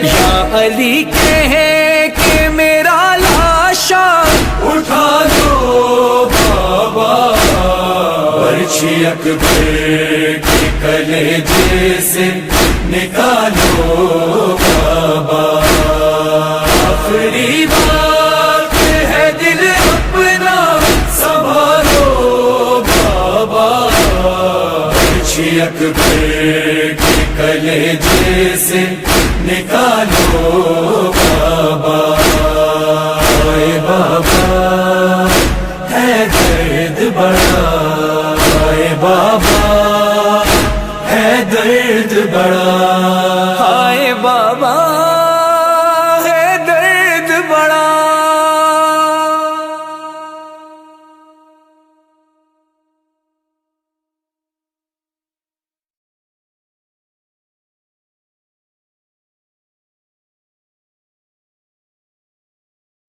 [SPEAKER 2] یا علی کہہ کے میرا لاشا
[SPEAKER 1] اٹھا لو بابا، برچھی اکبر کے کلیجے سے نکالو بابا، آخری بات ہے دل اپنا سنبھالو بابا، برچھی اکبر کے کلیجے سے نکالو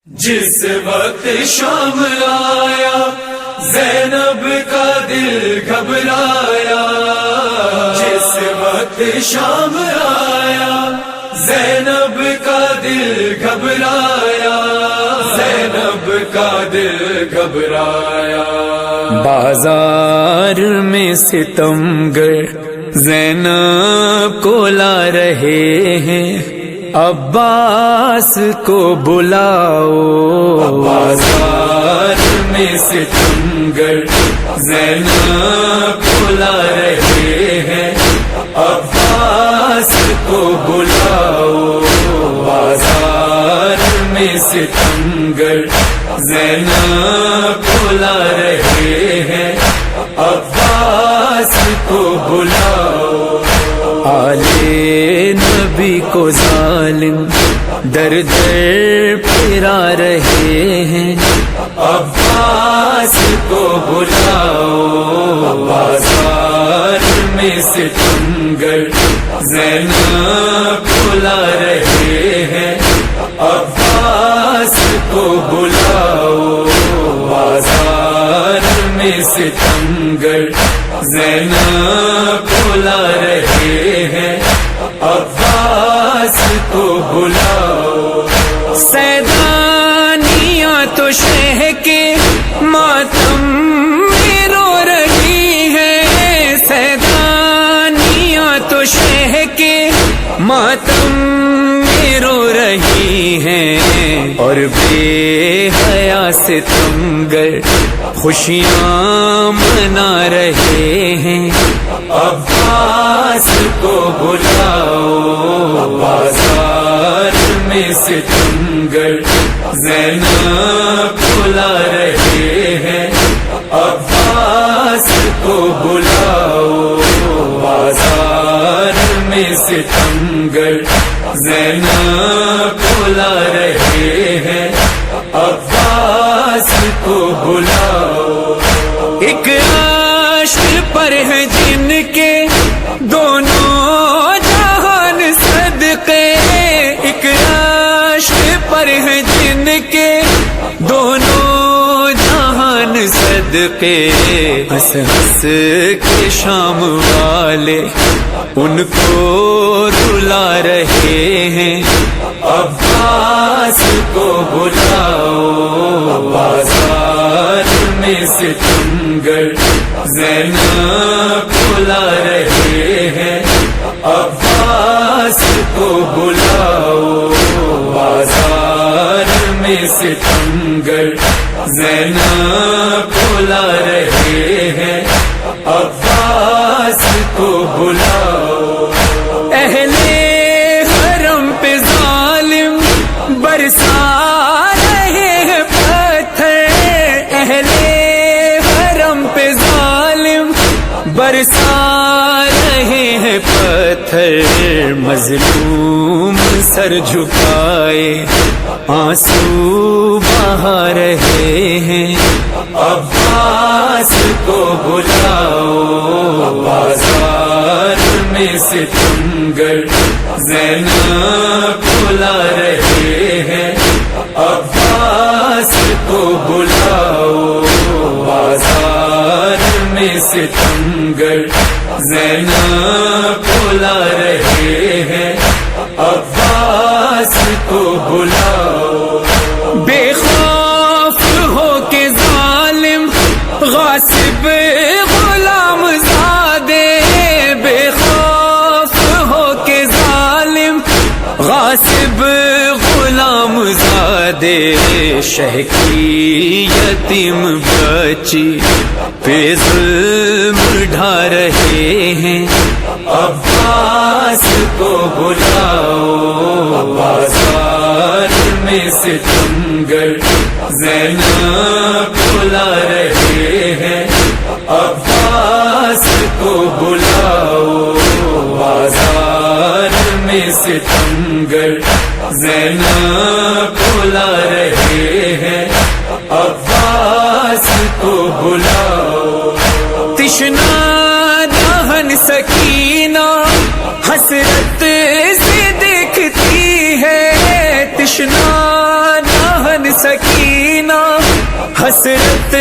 [SPEAKER 1] جس وقت شام آیا زینب کا دل گھبرایا، جس وقت شام آیا زینب کا دل گھبرایا، زینب کا دل گھبرایا۔
[SPEAKER 2] بازار میں ستمگر زینب کو لا رہے ہیں، عباس کو بلاؤ۔
[SPEAKER 1] بازار میں ستمگر زینب کو لا رہے ہیں، عباس کو بلاؤ۔ بازار میں ستمگر زینب کو لا رہے ہیں، عباس کو بلاؤ۔
[SPEAKER 2] آلے نبی کو ظالم در در پھرا رہے ہیں،
[SPEAKER 1] عباس کو بلاؤ۔ بازار میں ستمگر زینب کو لا رہے ہیں، عباس کو بلاؤ۔ بازار میں ستمگر زینب کو لا رہے ہیں، عباس کو بلاؤ۔
[SPEAKER 2] سیدانیاں تو شہ کے ماتم میں رو رہی ہے، سیدانیاں تو شہ کے ماتم میں رو رہی ہیں، اور بے حیا ستمگر خوشیاں منا رہے ہیں،
[SPEAKER 1] عباس کو بلاؤ۔ بازار میں ستمگر زینب کو لا رہے ہیں، عباس کو بلاؤ۔ بازار میں ستمگر زینب کو لا رہے ہیں، عباس کو بلاؤ۔
[SPEAKER 2] ایک عاشق پر ہے جن کے دونوں جہان صدقے، ایک عاشق پر ہے جن کے دونوں جہان صدقے، ہنس ہنس کے شام والے ان کو رلا رہے ہیں،
[SPEAKER 1] عباس کو بلاؤ۔ بازار میں ستمگر زینب کو لا رہے ہیں، عباس کو بلاؤ۔ بازار میں ستمگر زینب کو لا رہے ہیں، عباس کو بلاؤ۔
[SPEAKER 2] اہل حرم پہ ظالم برسا رہے ہیں پتھر، اہل حرم پہ ظالم برسا رہے ہیں پتھر، مظلوم سر جھکائے آنسو بہا رہے ہیں،
[SPEAKER 1] عباس کو بلاؤ۔ بازار میں ستمگر زینب کو لا رہے ہیں، عباس کو بلاؤ۔ بازار میں ستمگر زینب کو لا رہے ہیں، عباس کو بلاؤ۔
[SPEAKER 2] بے خوف ہو کے ظالم غاصب غلام زادے، بے خوف ہو کے ظالم غاصب غلام زادے، شہ کی یتیم بچی پہ ظلم ڈھا رہے ہیں،
[SPEAKER 1] عباس کو بلاؤ۔ بازار میں ستمگر زینب کو لا رہے ہیں، عباس کو بلاؤ۔ بازار میں ستمگر زینب کو لا رہے ہیں، عباس کو بلاؤ۔
[SPEAKER 2] تشنا دہن سکینہ حسرت سے دیکھتی ہے، تشنا دہن حسرت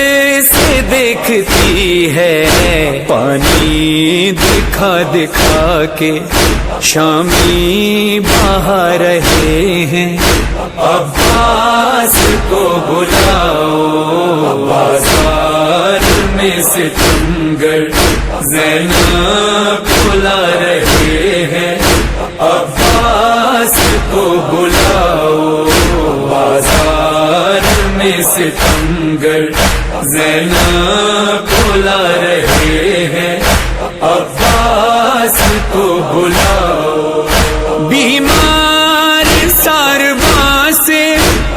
[SPEAKER 2] سے دیکھتی ہے پانی دکھا دکھا کے شامی بہا رہے ہیں عباس کو بلاؤ بازار میں ستمگر زینب بلا رہے ہیں عباس کو بلاؤ بازار میں ستمگر زینب بلا رہے ہیں عباس کو بلاؤ بیمار سارباں سے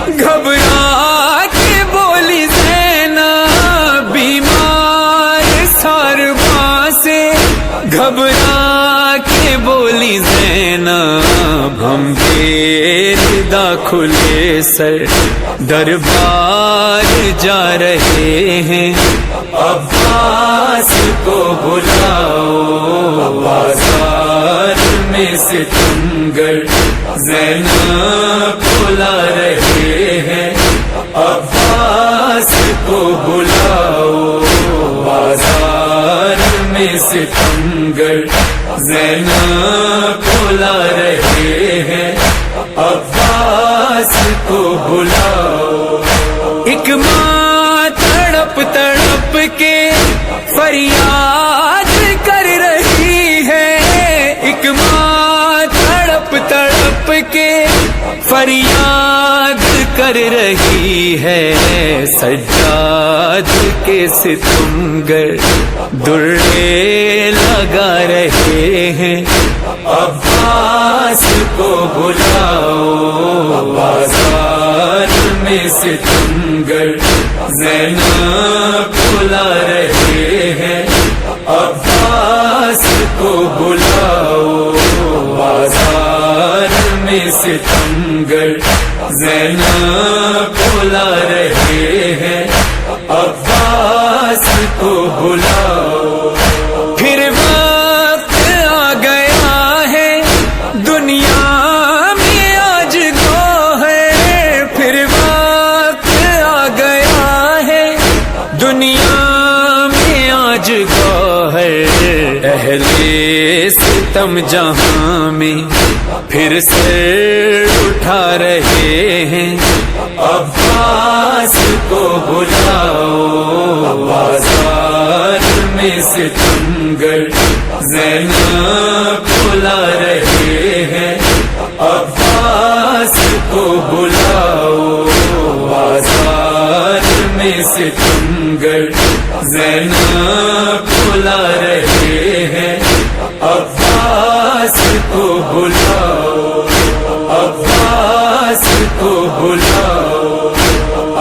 [SPEAKER 2] گھبرا کے بولی زینب بیمار سارباں سے گھبرا کے بولی زینب ہم بےردا کھلے سر دربار جا رہے ہیں عباس کو بلاؤ بازار میں ستمگر زینب بلا رہے ہیں عباس کو بلاؤ بازار میں ستمگر زینب بلا رہے ہیں عباس کو بلاؤ ایک ماں تڑپ تڑپ کے فریاد کر رہی ہے ایک ماں تڑپ تڑپ کے فریاد کر رہی ہے سجاد کے ستمگر درے لگا رہے ہیں عباس کو بلاؤ بازار میں ستمگر زینب بلا رہے ہیں عباس کو بلاؤ بازار میں ستمگر زینب بلا رہے ہیں عباس کو بلاؤ پھر وقت آ گیا ہے دنیا میں آج گو ہے پھر وقت آ گیا ہے دنیا میں آج گو ہے اہل ستم جہاں میں پھر سر اٹھا رہے ہیں عباس کو بلاؤ بازار میں ستمگر زینب بلا رہے ہیں عباس کو بلاؤ بازار میں ستمگر زینب بلا رہے ہیں عباس کو بلاؤ عباس کو بلاؤ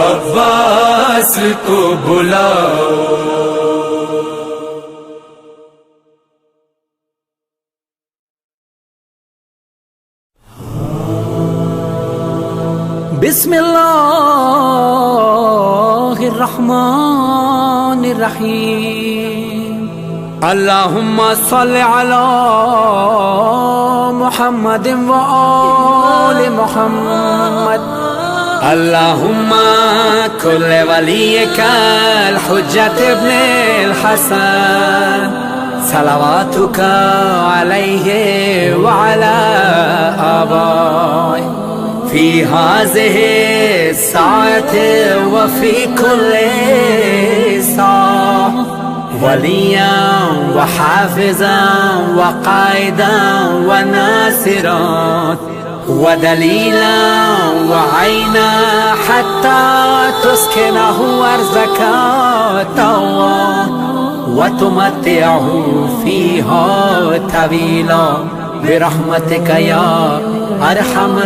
[SPEAKER 2] عباس کو بلاؤ بسم اللہ الرحمن الرحیم اللہم صل علی محمد و آل محمد اللہم کل ولیک الحجت ابن الحسن صلواتک علیہ وعلی آبائه في هذه الساعة وفي كل ساعة وليا وحافظا وقائدا وناصرا ودليلا وعينا حتى تسكنه أرضك طوعا وتمتعه فيها طويلا برحمتك يا ارحم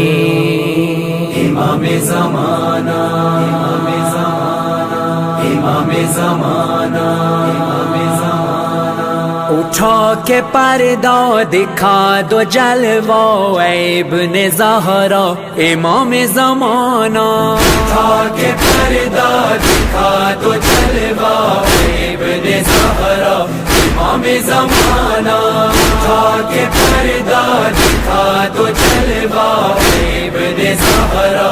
[SPEAKER 2] الراحمین امام زمانہ امام زمانہ امام زمانہ امام زمانہ اٹھا کے پردہ دکھا دو جلوہ اے ابن زہرا امام زمانہ اٹھا کے پردہ دکھا دو جلوہ اے ابن زہرا امام زمانہ اٹھا کے پردہ دکھا دو جلوہ ابن زہرا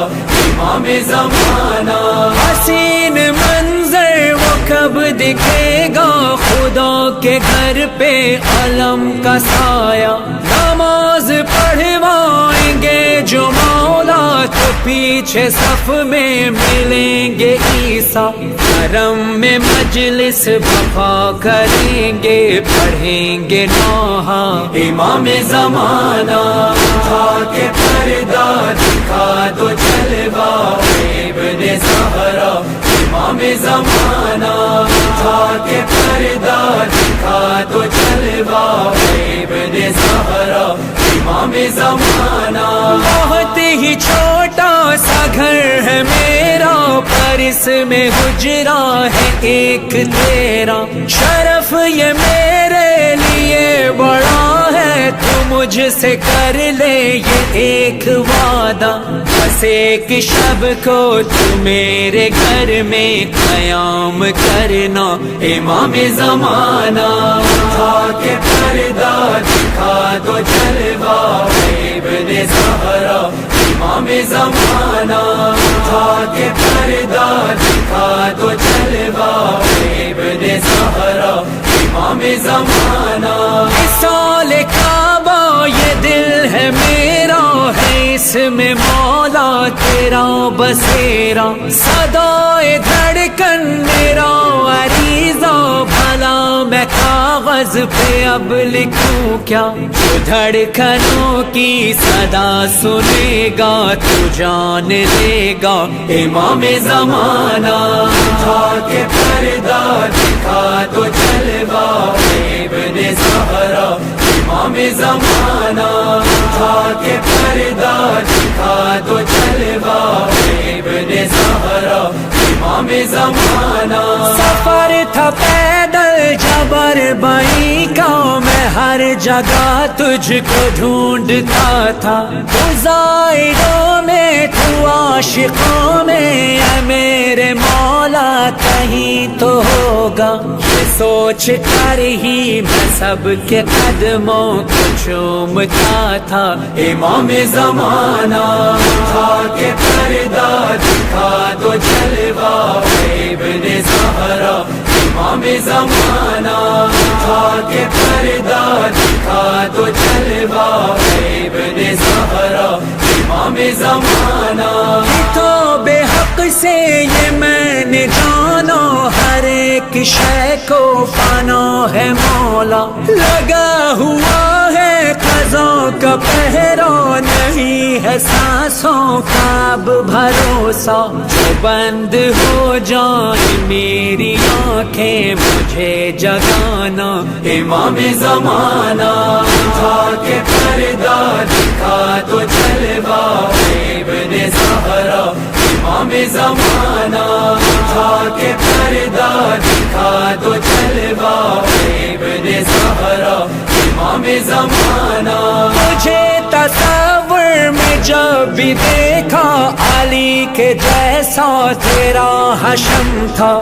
[SPEAKER 1] امام زمانہ.
[SPEAKER 2] حسین منظر وہ کب دکھے گا خدا کے گھر پہ علم کا سایہ. نماز پڑھوائیں گے جو مولا تو پیچھے صف میں ملیں گے عیسیٰ. حرم میں مجلس بپا کریں گے پڑھیں گے نوحہ.
[SPEAKER 1] امام زمانہ اٹھا کے پردہ دکھا دو جلوہ ابن زہرا. امام زمانہ اٹھا کے پردہ دکھا دو جلوہ ابن زہرا. امام زمانہ
[SPEAKER 2] بہت ہی چھوٹا سا گھر ہے میرا پر اس میں حجرہ ہے ایک تیرا. شرف یہ میرے لیے بڑا ہے تو مجھ سے کر لے یہ ایک وعدہ. بس ایک شب کو تو میرے گھر میں قیام کرنا.
[SPEAKER 1] امام زمانہ اٹھا کے پردہ دکھا دو جلوہ ابن زہرا. امام زمانہ اٹھا کے پردہ دکھا دو جلوہ ابن زہرا. امام زمانہ
[SPEAKER 2] مثال کعبہ یہ دل ہے میرا ہے اس میں مولا تیرا بسیرا. صدائے دھڑکن میرا عریضہ بھلا میں کاغذ پہ اب لکھوں کیا. جو دھڑکنوں کی صدا سنے گا تو جان لے گا.
[SPEAKER 1] امام زمانہ اٹھا کے پردہ دکھا دو جلوہ ابن زہرا. امام زمانہ اٹھا کے پردہ دکھا دو جلوہ ابن زہرا. امام زمانہ
[SPEAKER 2] سفر تھا پیدل جبر بائی کا میں ہر جگہ تجھ کو ڈھونڈتا تھا. تو زائروں میں تو عاشقوں میں اے میرے مولا کہیں تو ہوگا. یہ سوچ کر ہی میں سب کے قدموں کو چومتا تھا.
[SPEAKER 1] امام زمانہ اٹھا کے پردہ دکھا دو جلوہ ابن زہرا. امام زمانہ اٹھا کے پردہ دکھا دو جلوہ ابن زہرا. امام زمانہ
[SPEAKER 2] تو بے حق سے یہ میں نے جانا ہر ایک شے کو فنا ہے مولا. لگا ہوا ہے قضا کا پہرا نہیں ہے سانسوں کا اب بھروسہ. جو بند ہو جائیں میری آنکھیں مجھے جگانا.
[SPEAKER 1] امام زمانہ اٹھا کے پردہ دکھا دو جلوہ ابن زہرا. امام زمانہ اٹھا کے پردہ دکھا دو جلوہ ابن زہرا. امام زمانہ
[SPEAKER 2] مجھے تصور میں جب بھی دیکھا علی کے جیسا تیرا حشم تھا.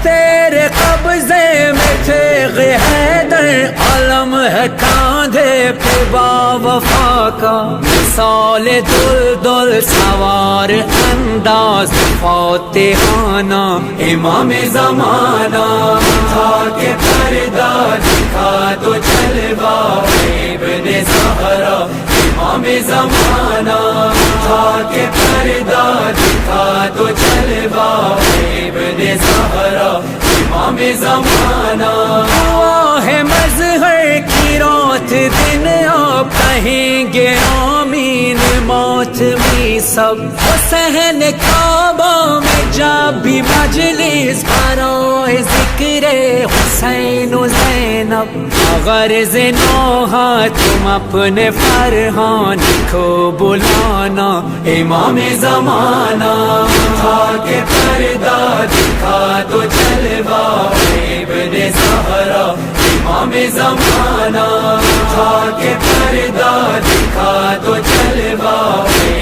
[SPEAKER 2] تیرے قبضے میں تیغ حیدر علم ہے کاندھے پہ با وفا کا. مثال دلدل سوار انداز فاتحانہ.
[SPEAKER 1] امام زمانہ اٹھا کے پردہ دکھا دو جلوہ ابن زہرا. امام زمانہ اٹھا کے پردہ دکھا دو جلوہ ابن زہرا. امام زمانہ
[SPEAKER 2] ہوا ہے مظہر کی رات دن آپ کہیں گے آمین موت بھی سب. حسین کعبہ میں جب بھی مجلس برائے ذکر حسین و زینب. غرض نوحہ تم اپنے فرحان کو بلانا.
[SPEAKER 1] امام زمانہ اٹھا کے پردہ دکھا دو جلوہ ابن زہرا. امام زمانہ اٹھا کے پردہ دکھا دو جلوہ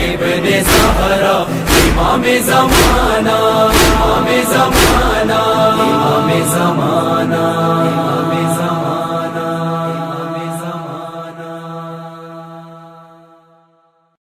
[SPEAKER 1] ابن زہرا. امام زمانہ امام زمانہ